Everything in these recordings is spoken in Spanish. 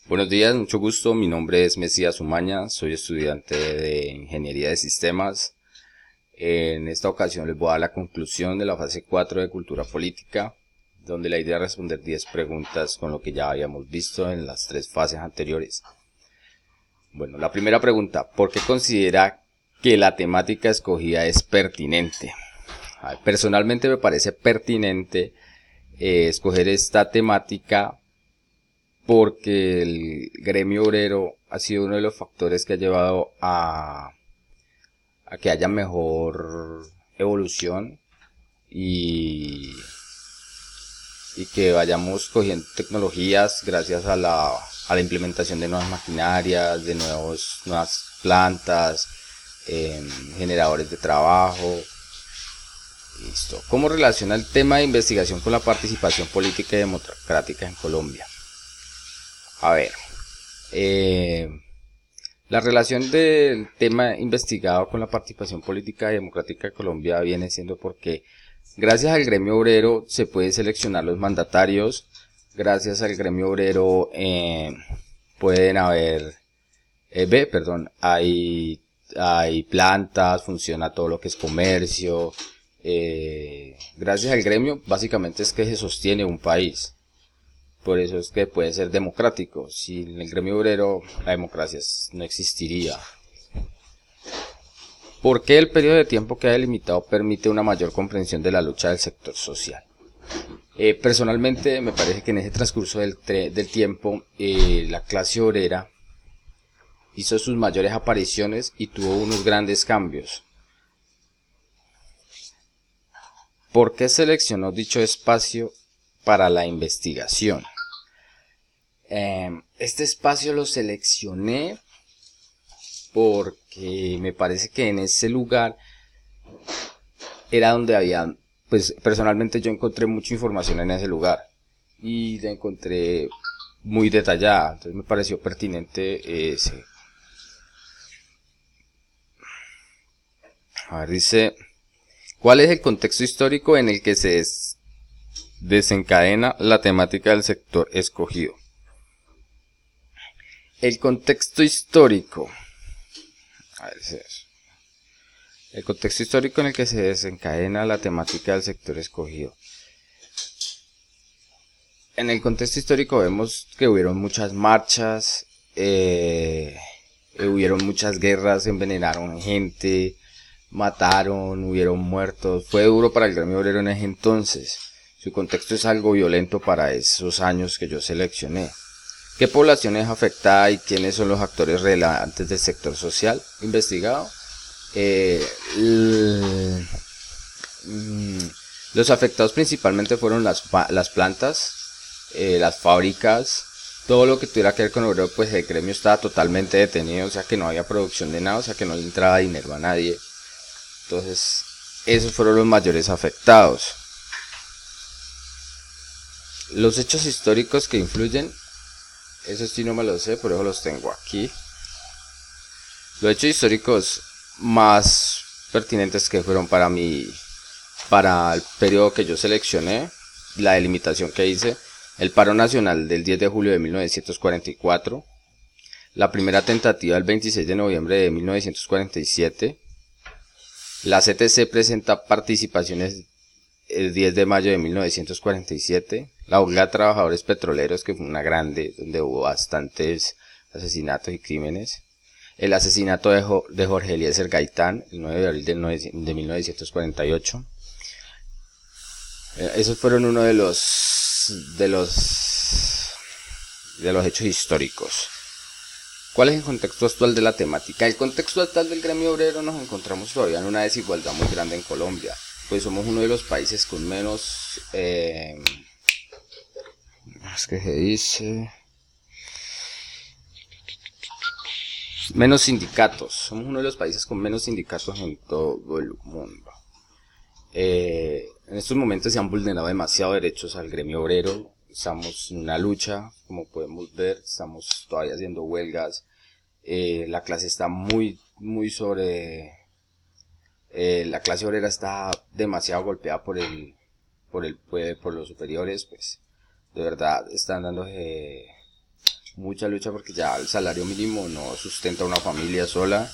Buenos días, mucho gusto. Mi nombre es Mesías Umaña, soy estudiante de Ingeniería de Sistemas. En esta ocasión les voy a dar la conclusión de la fase 4 de Cultura Política, donde la idea es responder 10 preguntas con lo que ya habíamos visto en las 3 fases anteriores. Bueno, la primera pregunta, ¿por qué considera que la temática escogida es pertinente? Personalmente me parece pertinente escoger esta temática porque el gremio obrero ha sido uno de los factores que ha llevado a que haya mejor evolución y que vayamos cogiendo tecnologías gracias a la implementación de nuevas maquinarias, de nuevas plantas, generadores de trabajo. Listo. ¿Cómo relaciona el tema de investigación con la participación política y democrática en Colombia? A ver, la relación del tema investigado con la participación política y democrática de Colombia viene siendo porque gracias al gremio obrero se puede seleccionar los mandatarios, gracias al gremio obrero pueden haber, hay plantas, funciona todo lo que es comercio, gracias al gremio básicamente es que se sostiene un país. Por eso es que puede ser democrático. Sin el gremio obrero, la democracia no existiría. ¿Por qué el periodo de tiempo que ha delimitado permite una mayor comprensión de la lucha del sector social? Personalmente, me parece que en ese transcurso del tiempo, la clase obrera hizo sus mayores apariciones y tuvo unos grandes cambios. ¿Por qué seleccionó dicho espacio para la investigación? Este espacio lo seleccioné porque me parece que en ese lugar era donde había, pues personalmente yo encontré mucha información en ese lugar y la encontré muy detallada, entonces me pareció pertinente ese. A ver, dice, ¿cuál es el contexto histórico en el que se desencadena la temática del sector escogido? El contexto histórico. A ver, es eso. El contexto histórico en el que se desencadena la temática del sector escogido. En el contexto histórico vemos que hubieron muchas marchas, hubieron muchas guerras, envenenaron gente, mataron, hubieron muertos. Fue duro para el gremio obrero en ese entonces. Su contexto es algo violento para esos años que yo seleccioné. ¿Qué población es afectada y quiénes son los actores relevantes del sector social investigado? Los afectados principalmente fueron las plantas, las fábricas, todo lo que tuviera que ver con obrero, pues el gremio estaba totalmente detenido, o sea que no había producción de nada, o sea que no le entraba dinero a nadie. Entonces, esos fueron los mayores afectados. Los hechos históricos que influyen, eso sí no me lo sé, por eso los tengo aquí. Los hechos históricos más pertinentes que fueron para el periodo que yo seleccioné, la delimitación que hice, el paro nacional del 10 de julio de 1944, la primera tentativa del 26 de noviembre de 1947, la CTC presenta participaciones el 10 de mayo de 1947, la huelga de trabajadores petroleros, que fue una grande, donde hubo bastantes asesinatos y crímenes, el asesinato de Jorge Eliezer Gaitán, el 9 de abril de 1948. Esos fueron uno de los hechos históricos. ¿Cuál es el contexto actual de la temática? El contexto actual del gremio obrero, nos encontramos todavía en una desigualdad muy grande en Colombia, pues somos uno de los países con menos, es que se dice, menos sindicatos. Somos uno de los países con menos sindicatos en todo el mundo. En estos momentos se han vulnerado demasiados derechos al gremio obrero. Estamos en una lucha, como podemos ver, estamos todavía haciendo huelgas. La clase está muy sobre... la clase obrera está demasiado golpeada por los superiores, pues de verdad están dando mucha lucha porque ya el salario mínimo no sustenta una familia sola,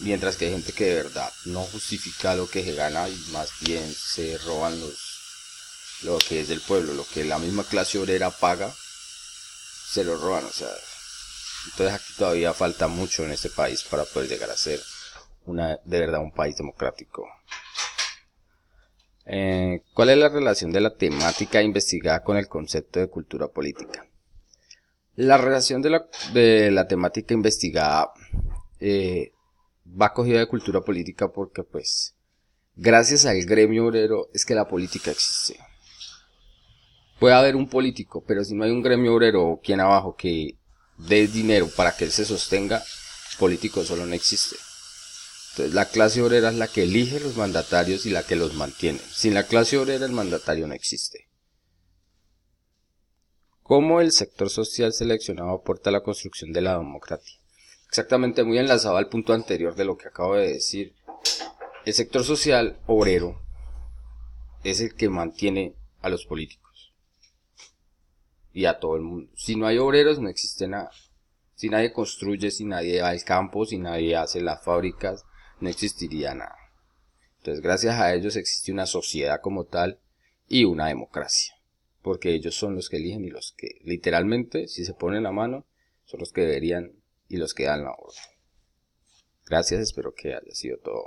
mientras que hay gente que de verdad no justifica lo que se gana y más bien se roban lo que es del pueblo, lo que la misma clase obrera paga, se lo roban, o sea, entonces aquí todavía falta mucho en este país para poder llegar a ser de verdad un país democrático. ¿Cuál es la relación de la temática investigada con el concepto de cultura política? La relación de la temática investigada va cogida de cultura política porque pues gracias al gremio obrero es que la política existe. Puede haber un político, pero si no hay un gremio obrero o quien abajo que dé dinero para que él se sostenga, político solo no existe. Entonces la clase obrera es la que elige los mandatarios y la que los mantiene. Sin la clase obrera el mandatario no existe. ¿Cómo el sector social seleccionado aporta a la construcción de la democracia? Exactamente, muy enlazado al punto anterior de lo que acabo de decir. El sector social obrero es el que mantiene a los políticos y a todo el mundo. Si no hay obreros no existe nada. Si nadie construye, si nadie va al campo, si nadie hace las fábricas, no existiría nada. Entonces gracias a ellos existe una sociedad como tal y una democracia. Porque ellos son los que eligen y los que literalmente, si se ponen la mano, son los que deberían y los que dan la orden. Gracias, espero que haya sido todo.